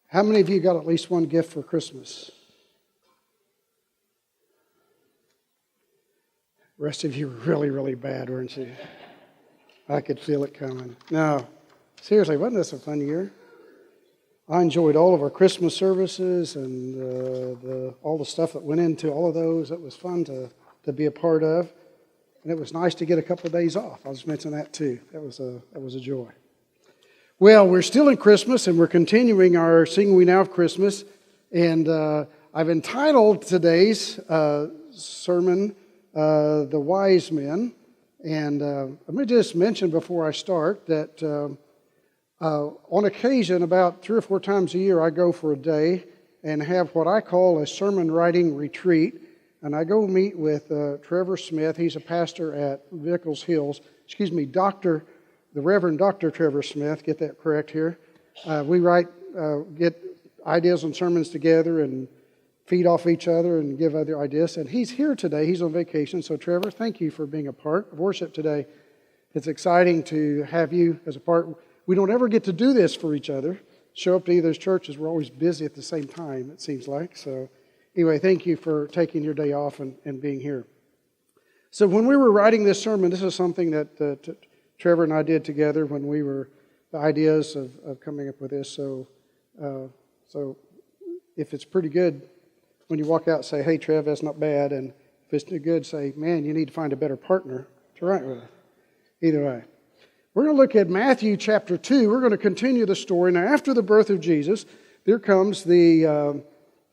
How many of you got at least one gift for Christmas? The rest of you were really, really bad, weren't you? I could feel it coming. No, seriously, wasn't this a fun year? I enjoyed all of our Christmas services and all the stuff that went into all of those. It was fun to be a part of. And it was nice to get a couple of days off. I'll just mention that too. That was a joy. Well, we're still in Christmas, and we're continuing our Sing We Now of Christmas. And I've entitled today's sermon, The Wise Men. And let me just mention before I start that on occasion, about 3 or 4 times a year, I go for a day and have what I call a sermon writing retreat. And I go meet with Trevor Smith. He's a pastor at Vickles Hills. The Reverend Dr. Trevor Smith, get that correct here. We get ideas on sermons together and feed off each other and give other ideas. And he's here today. He's on vacation. So Trevor, thank you for being a part of worship today. It's exciting to have you as a part. We don't ever get to do this for each other. Show up to either's churches. We're always busy at the same time, it seems like. So anyway, thank you for taking your day off and being here. So when we were writing this sermon, this is something that Trevor and I did together when we were the ideas of coming up with this. So if it's pretty good, when you walk out, say, "Hey, Trev, that's not bad." And if it's too good, say, "Man, you need to find a better partner to write with." Either way. We're going to look at Matthew chapter 2. We're going to continue the story. Now, after the birth of Jesus, there comes the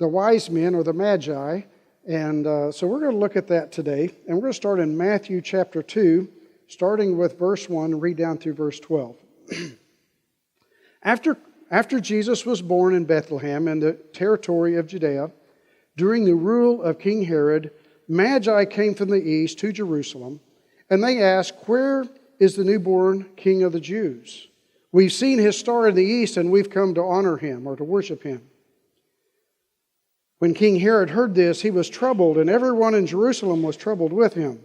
wise men, or the Magi. And so we're going to look at that today. And we're going to start in Matthew chapter 2, starting with verse 1 and read down through verse 12. After Jesus was born in Bethlehem in the territory of Judea, during the rule of King Herod, Magi came from the east to Jerusalem, and they asked, "Where is the newborn King of the Jews? We've seen his star in the east, and we've come to honor him," or to worship him. When King Herod heard this, he was troubled, and everyone in Jerusalem was troubled with him.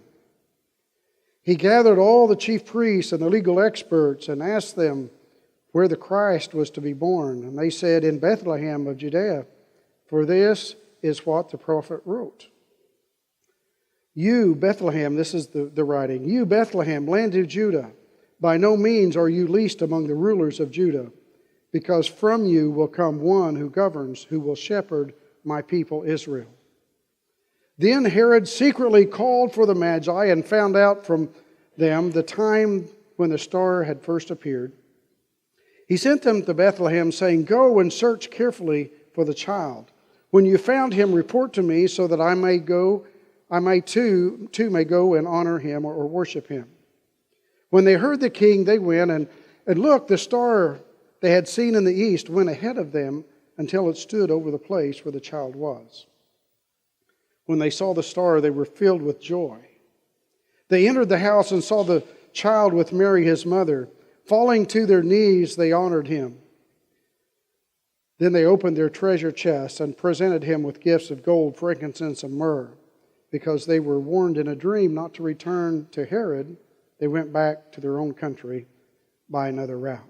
He gathered all the chief priests and the legal experts and asked them where the Christ was to be born. And they said, "In Bethlehem of Judea, for this is what the prophet wrote. You, Bethlehem," this is the writing, "you, Bethlehem, land of Judah, by no means are you least among the rulers of Judah, because from you will come one who governs, who will shepherd my people Israel." Then Herod secretly called for the Magi and found out from them the time when the star had first appeared. He sent them to Bethlehem, saying, "Go and search carefully for the child. When you found him, report to me, so that I too may go and honor him," or worship him. When they heard the king, they went, and look, the star they had seen in the east went ahead of them until it stood over the place where the child was. When they saw the star, they were filled with joy. They entered the house and saw the child with Mary, his mother. Falling to their knees, they honored him. Then they opened their treasure chests and presented him with gifts of gold, frankincense, and myrrh. Because they were warned in a dream not to return to Herod, they went back to their own country by another route.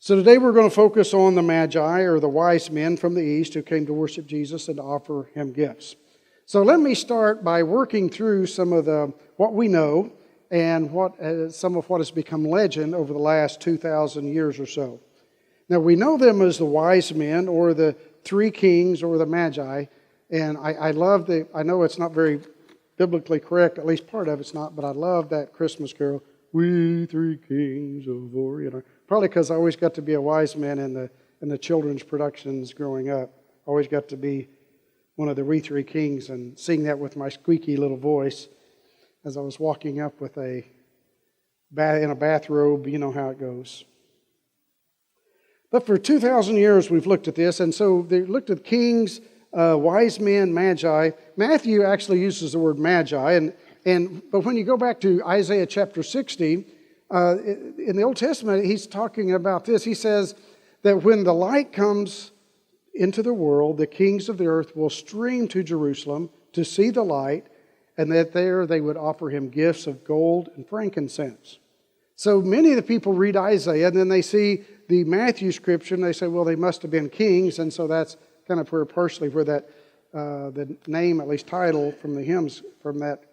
So today we're going to focus on the Magi, or the wise men from the east who came to worship Jesus and to offer him gifts. So let me start by working through some of what we know and some of what has become legend over the last 2,000 years or so. Now, we know them as the wise men, or the 3 kings, or the Magi. And I know it's not very biblically correct, at least part of it's not, but I love that Christmas carol, "We 3 kings of Orient." Probably because I always got to be a wise man in the children's productions growing up. I always got to be one of the "We 3 kings" and sing that with my squeaky little voice as I was walking up in a bathrobe. You know how it goes. But for 2,000 years we've looked at this, and so they looked at kings, wise men, Magi. Matthew actually uses the word Magi, but when you go back to Isaiah chapter 60, in the Old Testament, he's talking about this. He says that when the light comes into the world, the kings of the earth will stream to Jerusalem to see the light, and that there they would offer him gifts of gold and frankincense. So many of the people read Isaiah, and then they see the Matthew scripture, and they say, well, they must have been kings, and so that's kind of partially where that the name, at least title, from the hymns, from that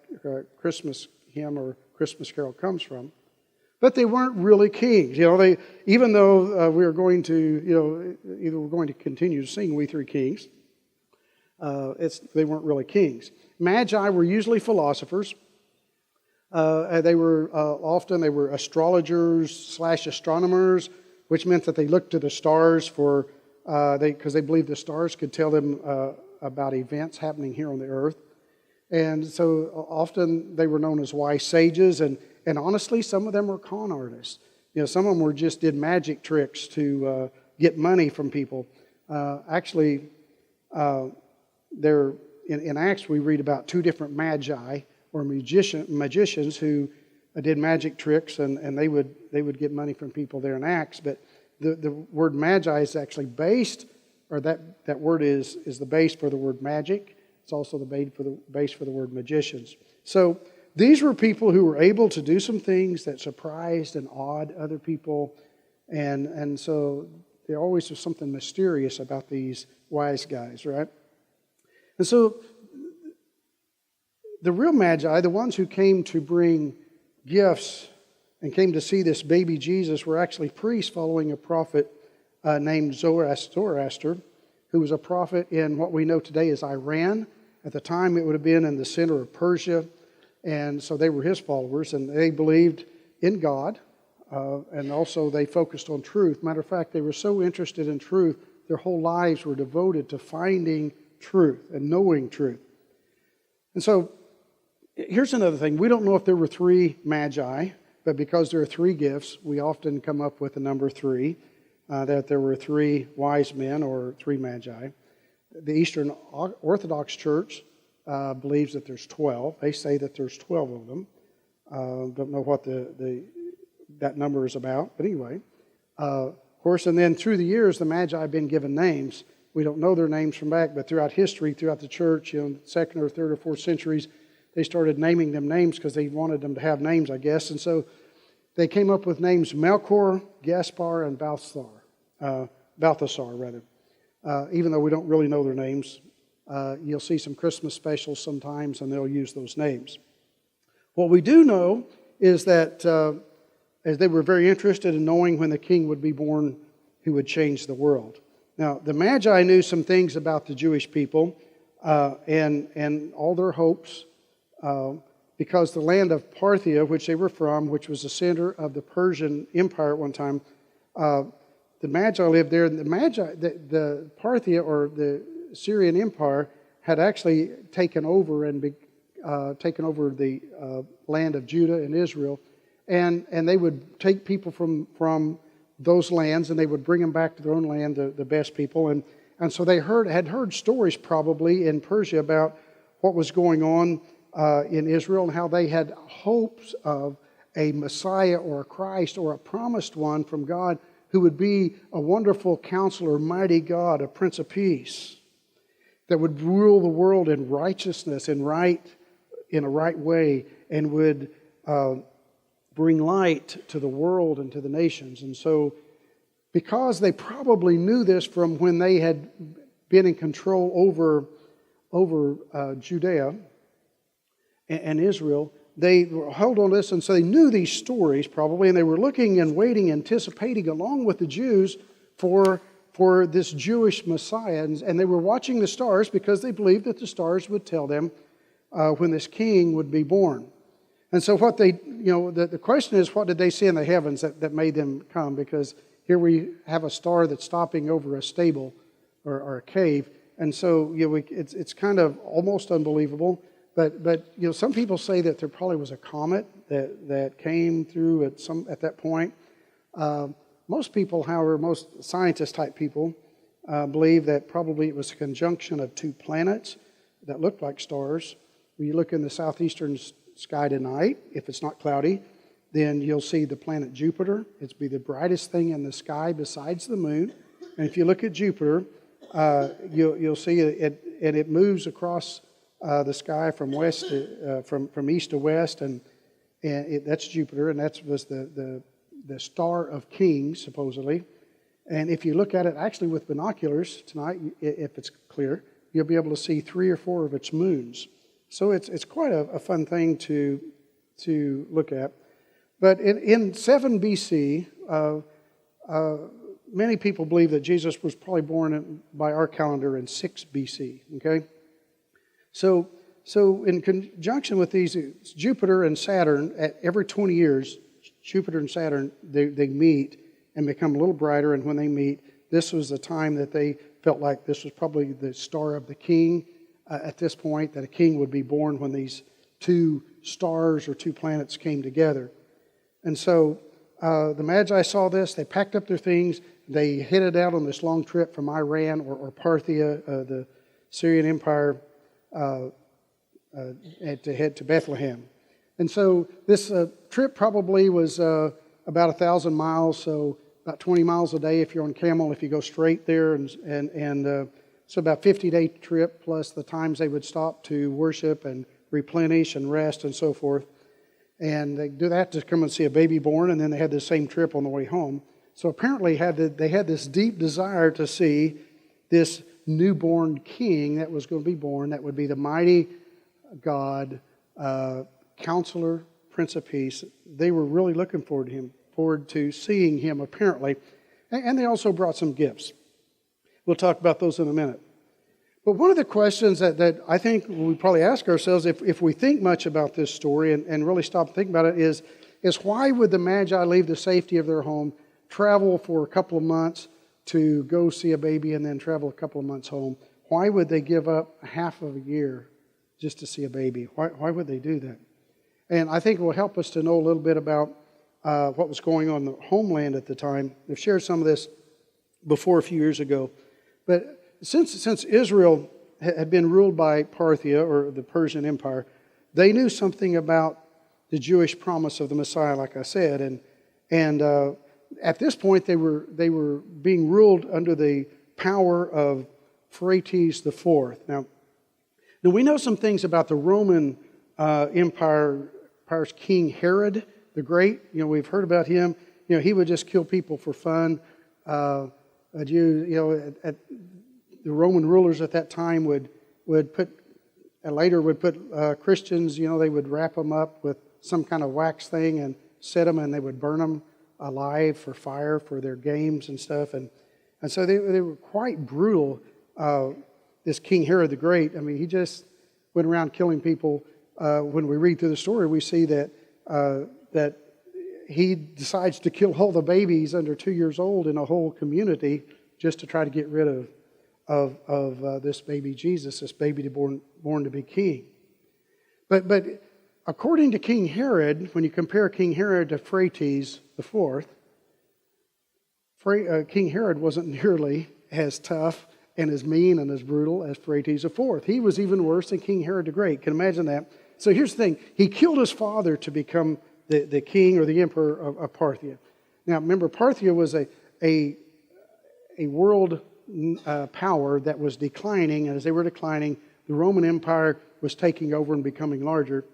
Christmas hymn or Christmas carol comes from. But they weren't really kings. Even though we are going to, either we're going to continue to sing "We Three Kings," they weren't really kings. Magi were usually philosophers. They were often astrologers / astronomers, which meant that they looked to the stars because they believed the stars could tell them about events happening here on the earth. And so often they were known as wise sages, and honestly, some of them were con artists. Some of them did magic tricks to get money from people. Actually, in Acts we read about two different magi or magicians who did magic tricks, and they would get money from people there in Acts. But the word magi is actually based, or that word is the base for the word magic. It's also the base for the word magicians. So these were people who were able to do some things that surprised and awed other people, and so there always was something mysterious about these wise guys, right? And so the real magi, the ones who came to bring gifts and came to see this baby Jesus, were actually priests following a prophet named Zoroaster, who was a prophet in what we know today as Iran. At the time, it would have been in the center of Persia, and so they were his followers, and they believed in God, and also they focused on truth. Matter of fact, they were so interested in truth, their whole lives were devoted to finding truth and knowing truth. And so here's another thing. We don't know if there were three magi, but because there are three gifts, we often come up with the number three, that there were three wise men or three magi. The Eastern Orthodox Church believes that there's 12. They say that there's 12 of them. Don't know what that number is about, but anyway. Of course, and then through the years, the Magi have been given names. We don't know their names from back, but throughout history, throughout the church, second or third or fourth centuries, they started naming them names because they wanted them to have names, I guess. And so they came up with names Melchior, Gaspar, and Balthasar, rather. Even though we don't really know their names, you'll see some Christmas specials sometimes, and they'll use those names. What we do know is that as they were very interested in knowing when the king would be born who would change the world. Now, the Magi knew some things about the Jewish people and all their hopes, because the land of Parthia, which they were from, which was the center of the Persian Empire at one time, the Magi lived there. And the Parthia, or the Syrian Empire, had actually taken over the land of Judah and Israel, and they would take people from those lands, and they would bring them back to their own land, the best people, and so they had heard stories probably in Persia about what was going on in Israel and how they had hopes of a Messiah or a Christ or a promised one from God who would be a wonderful counselor, mighty God, a Prince of Peace, that would rule the world in righteousness and in a right way, and would bring light to the world and to the nations. And so, because they probably knew this from when they had been in control over Judea and Israel, they held on to this, and so they knew these stories probably, and they were looking and waiting, anticipating along with the Jews for this Jewish Messiah, and they were watching the stars because they believed that the stars would tell them when this king would be born. And so what the question is, what did they see in the heavens that made them come? Because here we have a star that's stopping over a stable or a cave, and so it's kind of almost unbelievable. But some people say that there probably was a comet that came through at that point. Most people, however, most scientist-type people, believe that probably it was a conjunction of two planets that looked like stars. When you look in the southeastern sky tonight, if it's not cloudy, then you'll see the planet Jupiter. It's be the brightest thing in the sky besides the moon. And if you look at Jupiter, you'll see it, and it moves across the sky from west from east to west, and that's Jupiter, and that was the star of kings, supposedly. And if you look at it actually with binoculars tonight, if it's clear, you'll be able to see 3 or 4 of its moons. So it's quite a fun thing to look at. But in 7 BC, many people believe that Jesus was probably born by our calendar in 6 BC. Okay, so in conjunction with these, Jupiter and Saturn, at every 20 years, Jupiter and Saturn they meet and become a little brighter. And when they meet, this was the time that they felt like this was probably the star of the king. At this point, that a king would be born when these 2 stars or 2 planets came together. And so the Magi saw this. They packed up their things. They headed out on this long trip from Iran or Parthia, the Syrian Empire, to head to Bethlehem. And so this trip probably was about 1,000 miles, so about 20 miles a day if you're on camel, if you go straight there, and so about 50-day trip plus the times they would stop to worship and replenish and rest and so forth. And they do that to come and see a baby born, and then they had the same trip on the way home. So apparently they had this deep desire to see this newborn king that was going to be born, that would be the mighty God, Counselor, Prince of Peace. They were really looking forward to seeing him apparently. And they also brought some gifts. We'll talk about those in a minute. But one of the questions that I think we probably ask ourselves, if we think much about this story and really stop and think about it, is why would the Magi leave the safety of their home, travel for a couple of months to go see a baby, and then travel a couple of months home? Why would they give up half of a year just to see a baby? Why would they do that? And I think it will help us to know a little bit about what was going on in the homeland at the time. I've shared some of this before a few years ago. But since Israel had been ruled by Parthia, or the Persian Empire, they knew something about the Jewish promise of the Messiah, like I said. And at this point, they were being ruled under the power of Phraates IV. Now we know some things about the Roman Empire's King Herod the Great. We've heard about him. He would just kill people for fun. The Roman rulers at that time would put Christians, they would wrap them up with some kind of wax thing and set them, and they would burn them alive for fire for their games and stuff. And so they were quite brutal. This King Herod the Great, he just went around killing people. When we read through the story, we see that he decides to kill all the babies under 2 years old in a whole community just to try to get rid of this baby Jesus, this baby born to be king. But according to King Herod, when you compare King Herod to Phraates IV, King Herod wasn't nearly as tough and as mean and as brutal as Phraates IV. He was even worse than King Herod the Great. Can you imagine that? So here's the thing. He killed his father to become the king or the emperor of Parthia. Now remember, Parthia was a world power that was declining, and as they were declining, the Roman Empire was taking over and becoming larger.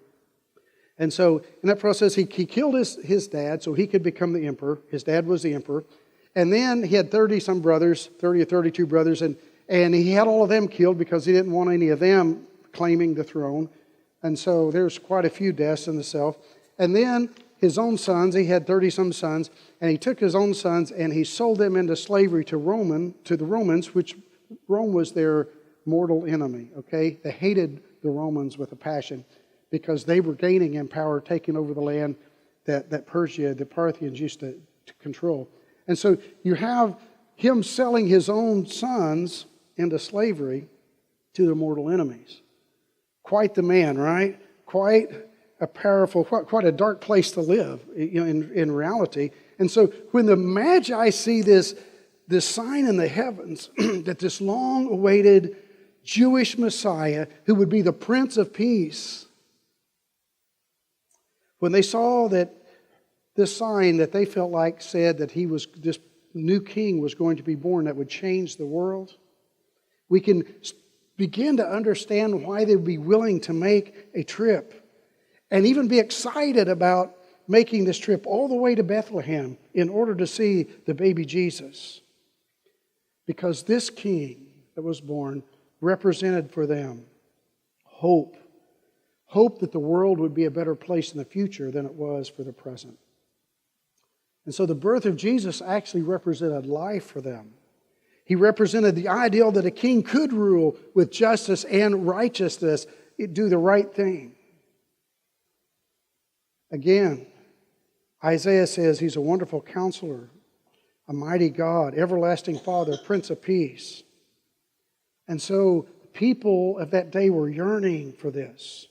And so in that process, he killed his dad so he could become the emperor. His dad was the emperor. And then he had 30-some brothers, 30 or 32 brothers, and he had all of them killed because he didn't want any of them claiming the throne. And so there's quite a few deaths in the south. And then his own sons, he had 30-some sons, and he took his own sons and he sold them into slavery to the Romans, which Rome was their mortal enemy, okay? They hated the Romans with a passion because they were gaining in power, taking over the land that Persia, the Parthians used to control. And so you have him selling his own sons into slavery to the mortal enemies. Quite the man, right? Quite a powerful, quite a dark place to live, in reality. And so when the Magi see this sign in the heavens that this long-awaited Jewish Messiah, who would be the Prince of Peace, when they saw that this sign that they felt like said that this new king was going to be born that would change the world, we can begin to understand why they would be willing to make a trip and even be excited about making this trip all the way to Bethlehem in order to see the baby Jesus. Because this king that was born represented for them hope. Hope that the world would be a better place in the future than it was for the present. And so the birth of Jesus actually represented life for them. He represented the ideal that a king could rule with justice and righteousness, do the right thing. Again, Isaiah says he's a wonderful counselor, a mighty God, everlasting Father, Prince of Peace. And so people of that day were yearning for this.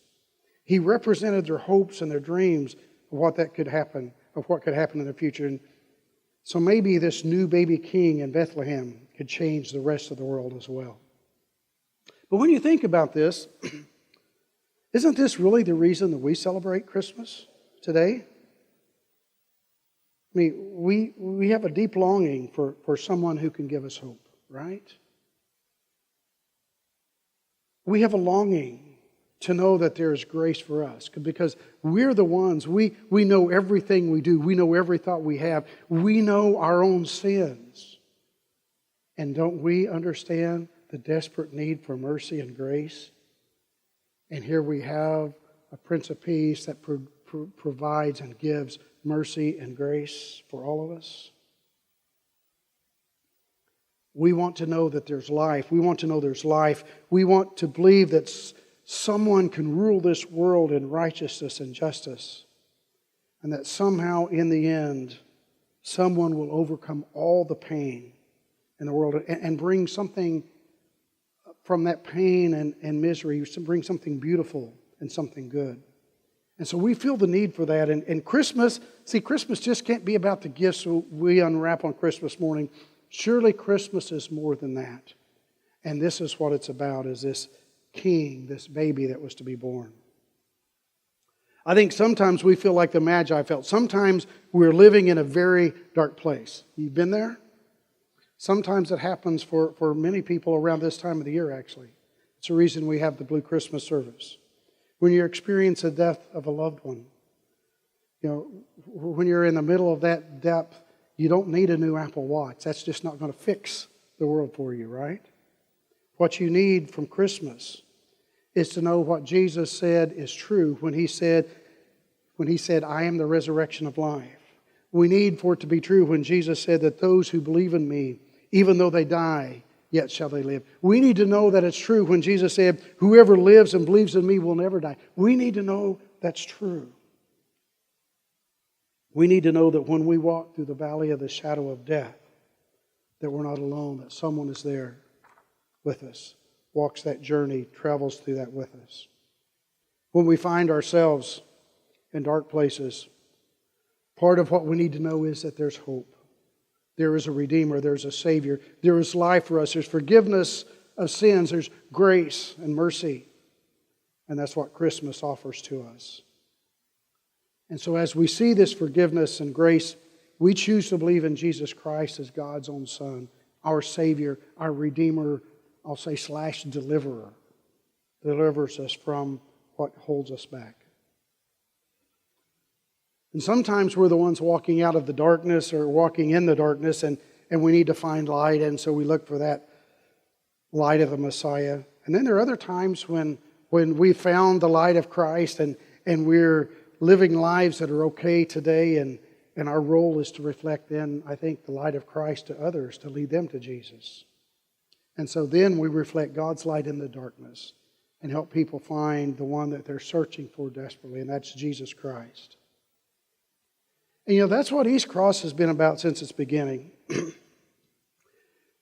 He represented their hopes and their dreams of what could happen in the future. And so maybe this new baby king in Bethlehem could change the rest of the world as well. But when you think about this, isn't this really the reason that we celebrate Christmas today? I mean, we have a deep longing for someone who can give us hope, right? We have a longing to know that there is grace for us because we're the ones, we know everything we do. We know every thought we have. We know our own sins. And don't we understand the desperate need for mercy and grace? And here we have a Prince of Peace that provides and gives mercy and grace for all of us. We want to know that there's life. We want to know there's life. We want to believe that someone can rule this world in righteousness and justice. And that somehow in the end, someone will overcome all the pain in the world and bring something from that pain and misery, bring something beautiful and something good. And so we feel the need for that. And Christmas just can't be about the gifts we unwrap on Christmas morning. Surely Christmas is more than that. And this is what it's about, is this king, this baby that was to be born. I think sometimes we feel like the Magi felt. Sometimes we're living in a very dark place. You've been there? Sometimes it happens for many people around this time of the year, actually. It's the reason we have the Blue Christmas service. When you experience the death of a loved one, when you're in the middle of that depth, you don't need a new Apple Watch. That's just not going to fix the world for you, right? What you need from Christmas is to know what Jesus said is true when He said, I am the resurrection of life. We need for it to be true when Jesus said that those who believe in me, even though they die, yet shall they live. We need to know that it's true when Jesus said, whoever lives and believes in me will never die. We need to know that's true. We need to know that when we walk through the valley of the shadow of death, that we're not alone, that someone is there with us, walks that journey, travels through that with us. When we find ourselves in dark places, part of what we need to know is that there's hope. There is a Redeemer, there's a Savior, there is life for us, there's forgiveness of sins, there's grace and mercy. And that's what Christmas offers to us. And so as we see this forgiveness and grace, we choose to believe in Jesus Christ as God's own Son, our Savior, our Redeemer, I'll say / deliverer, delivers us from what holds us back. And sometimes we're the ones walking out of the darkness or walking in the darkness, and we need to find light, and so we look for that light of the Messiah. And then there are other times when we found the light of Christ and we're living lives that are okay today, and our role is to reflect then, I think, the light of Christ to others, to lead them to Jesus. And so then we reflect God's light in the darkness and help people find the one that they're searching for desperately, and that's Jesus Christ. And that's what East Cross has been about since its beginning.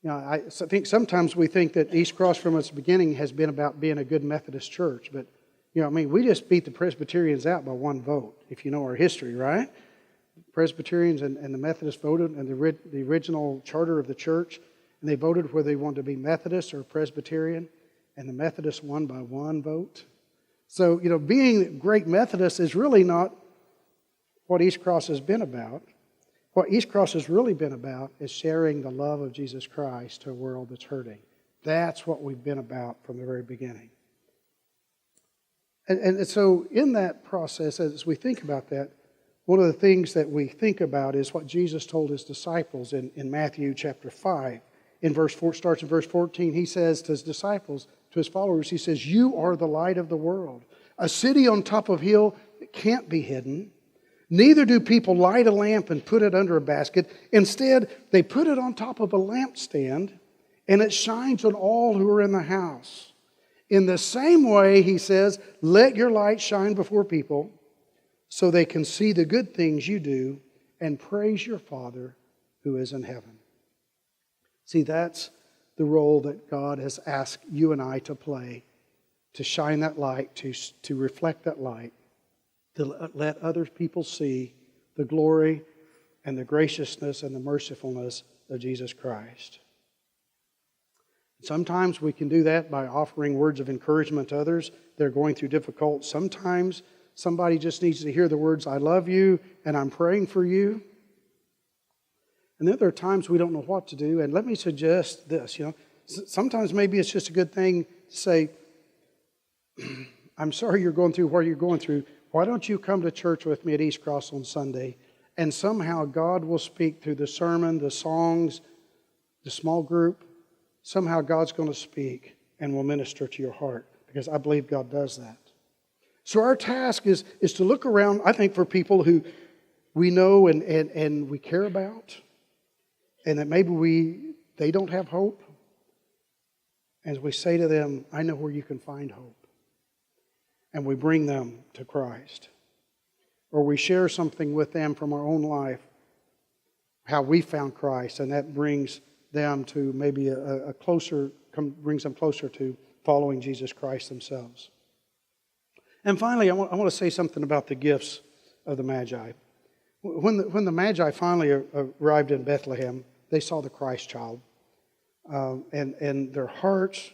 I think sometimes we think that East Cross from its beginning has been about being a good Methodist church, but we just beat the Presbyterians out by one vote, if you know our history, right? Presbyterians and the Methodists voted in the original charter of the church, and they voted whether they wanted to be Methodist or Presbyterian, and the Methodists won by one vote. So, being great Methodists is really not what East Cross has been about. What East Cross has really been about is sharing the love of Jesus Christ to a world that's hurting. That's what we've been about from the very beginning. And so in that process, as we think about that, one of the things that we think about is what Jesus told His disciples in Matthew chapter 5. in verse 4, starts in verse 14. He says to his disciples, to his followers, he says, "You are the light of the world. A city on top of a hill can't be hidden. Neither do people light a lamp and put it under a basket. Instead, they put it on top of a lampstand, and it shines on all who are in the house. In the same way," he says, "let your light shine before people so they can see the good things you do and praise your Father who is in heaven." See, that's the role that God has asked you and I to play, to shine that light, to reflect that light, to let other people see the glory and the graciousness and the mercifulness of Jesus Christ. Sometimes we can do that by offering words of encouragement to others that are going through difficult. Sometimes somebody just needs to hear the words, "I love you and I'm praying for you." And then there are times we don't know what to do. And let me suggest this, sometimes maybe it's just a good thing to say, "I'm sorry you're going through what you're going through. Why don't you come to church with me at East Cross on Sunday?" And somehow God will speak through the sermon, the songs, the small group. Somehow God's going to speak and will minister to your heart, because I believe God does that. So our task is to look around, I think, for people who we know and we care about, and that maybe they don't have hope. And we say to them, "I know where you can find hope." And we bring them to Christ. Or we share something with them from our own life, how we found Christ, and that brings them to maybe brings them closer to following Jesus Christ themselves. And finally, I want to say something about the gifts of the Magi. When the Magi finally arrived in Bethlehem, they saw the Christ child, and their hearts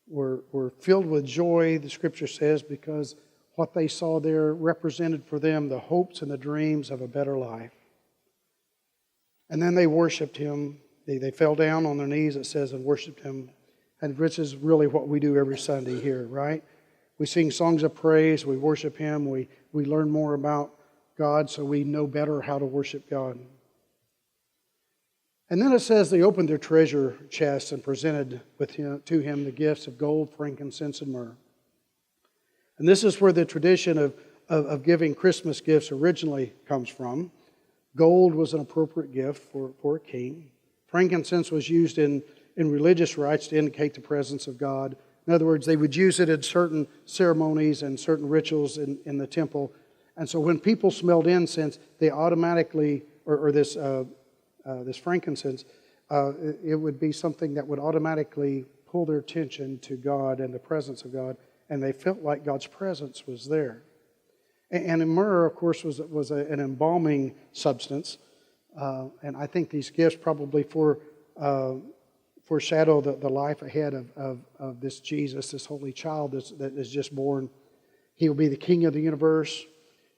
were filled with joy, the Scripture says, because what they saw there represented for them the hopes and the dreams of a better life. And then they worshiped Him. They fell down on their knees, it says, and worshiped Him. And this is really what we do every Sunday here, right? We sing songs of praise, we worship Him, we learn more about God so we know better how to worship God. And then it says they opened their treasure chests and presented to Him the gifts of gold, frankincense, and myrrh. And this is where the tradition of giving Christmas gifts originally comes from. Gold was an appropriate gift for a king. Frankincense was used in religious rites to indicate the presence of God. In other words, they would use it in certain ceremonies and certain rituals in the temple. And so when people smelled incense, they automatically, or this frankincense, it would be something that would automatically pull their attention to God and the presence of God, and they felt like God's presence was there. And myrrh, of course, was an embalming substance, and I think these gifts probably foreshadow the life ahead of this Jesus, this holy child that is just born. He will be the King of the universe.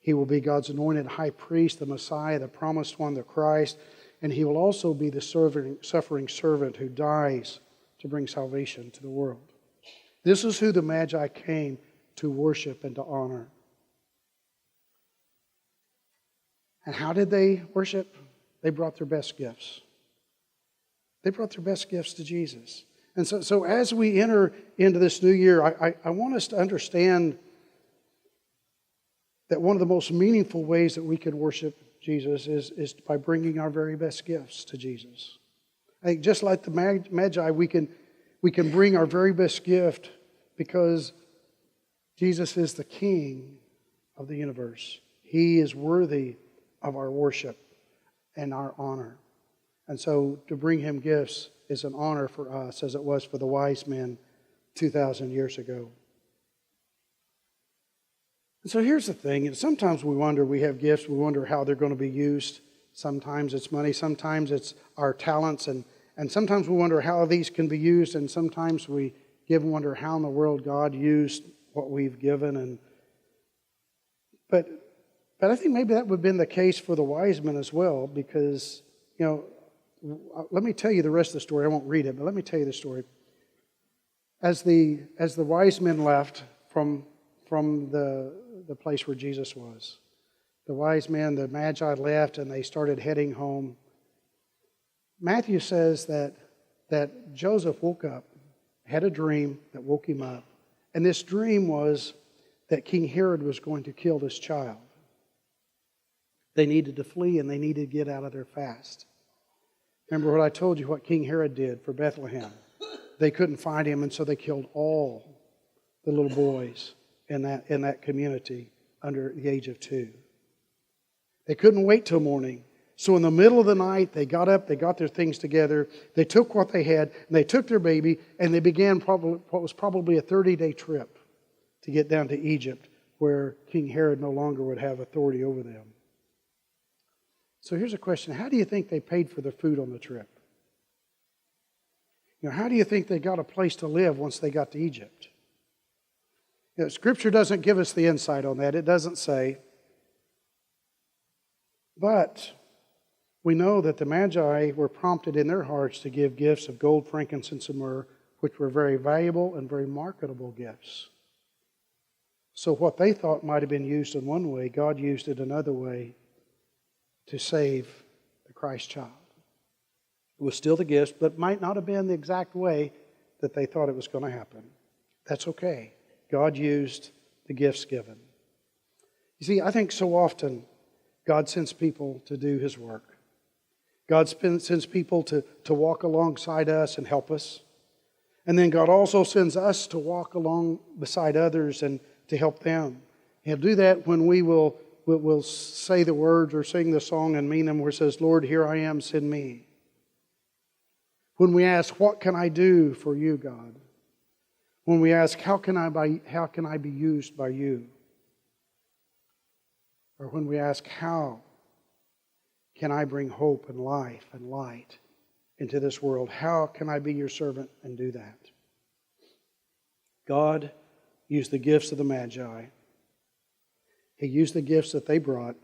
He will be God's anointed high priest, the Messiah, the promised one, the Christ. And He will also be the suffering servant who dies to bring salvation to the world. This is who the Magi came to worship and to honor. And how did they worship? They brought their best gifts. They brought their best gifts to Jesus. And so as we enter into this new year, I want us to understand that one of the most meaningful ways that we can worship Jesus is by bringing our very best gifts to Jesus. I think just like the Magi, we can bring our very best gift because Jesus is the King of the universe. He is worthy of our worship and our honor. And so to bring Him gifts is an honor for us, as it was for the wise men 2,000 years ago. And so here's the thing. And sometimes we wonder, we have gifts, we wonder how they're going to be used. Sometimes it's money, sometimes it's our talents, and sometimes we wonder how these can be used, and sometimes we wonder how in the world God used what we've given. But I think maybe that would have been the case for the wise men as well, because, let me tell you the rest of the story. I won't read it, but let me tell you the story. As the wise men left from the place where Jesus was, the wise men, the Magi, left and they started heading home. Matthew says that that Joseph woke up, had a dream that woke him up, and this dream was that King Herod was going to kill this child. They needed to flee and they needed to get out of their fast. Remember what I told you, what King Herod did for Bethlehem. They couldn't find him, and so they killed all the little boys in that community under the age of 2. They couldn't wait till morning. So in the middle of the night, they got up, they got their things together, they took what they had, and they took their baby, and they began what was probably a 30-day trip to get down to Egypt, where King Herod no longer would have authority over them. So here's a question. How do you think they paid for their food on the trip? How do you think they got a place to live once they got to Egypt? Scripture doesn't give us the insight on that. It doesn't say. But we know that the Magi were prompted in their hearts to give gifts of gold, frankincense, and myrrh, which were very valuable and very marketable gifts. So what they thought might have been used in one way, God used it another way to save the Christ child. It was still the gifts, but might not have been the exact way that they thought it was going to happen. That's okay. God used the gifts given. You see, I think so often God sends people to do His work. God sends people to walk alongside us and help us. And then God also sends us to walk along beside others and to help them. He'll do that when we'll say the words or sing the song and mean them where it says, Lord, here I am, send me. When we ask, what can I do for you, God? When we ask, how can I be used by you? Or when we ask, how can I bring hope and life and light into this world? How can I be your servant and do that? God used the gifts of the Magi. He used the gifts that they brought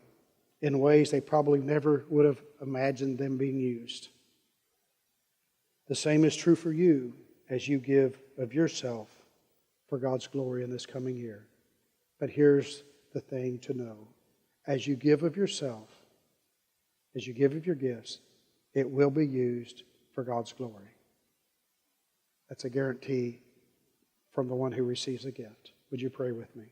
in ways they probably never would have imagined them being used. The same is true for you as you give of yourself for God's glory in this coming year. But here's the thing to know. As you give of yourself, as you give of your gifts, it will be used for God's glory. That's a guarantee from the one who receives a gift. Would you pray with me?